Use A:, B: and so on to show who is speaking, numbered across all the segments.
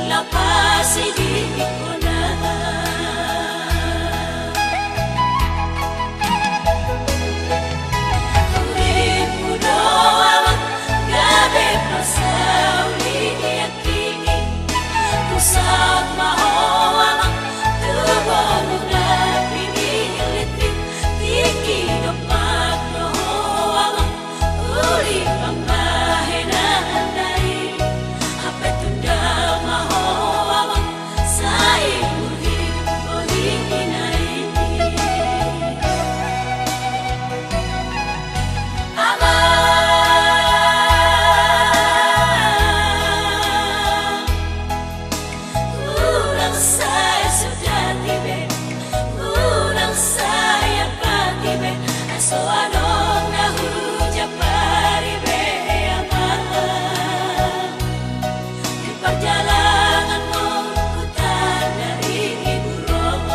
A: lapasi di kona. Uripku doang gabe pasauli yakini kusat mahoang tubonu na piniliti tiki dopak doang uli pamahenan dai hape tunda mahoang sai uli bohinai saya sudah tiba, urang saya patibe, aso adong na huja paribe aman. Di perjalanan ku dari burung.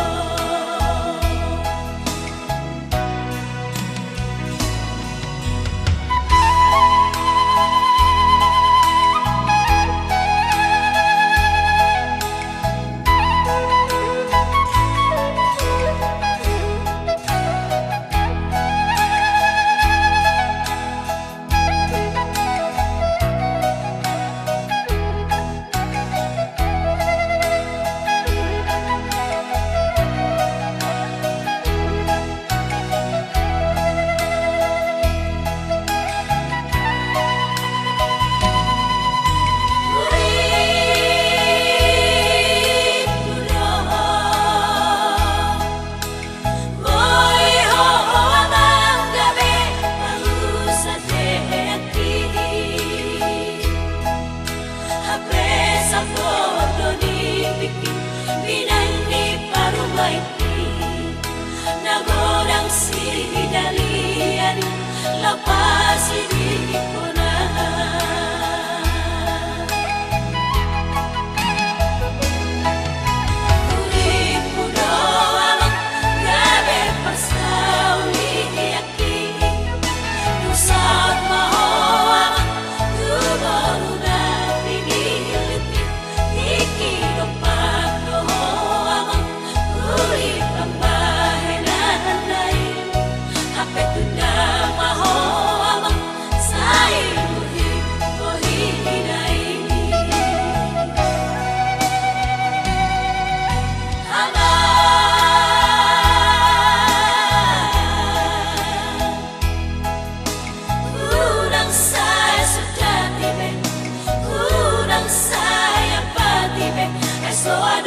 A: Nagodang si dalian lapasi di kona. Uripku doang gabe pasauli yakini nusat mahoang tubonu na piniliti tiki dopak doang uli pamahenan dai hape tunda mahoang sai uli bohinai urang saya sudah tiba, urang saya patibe, esok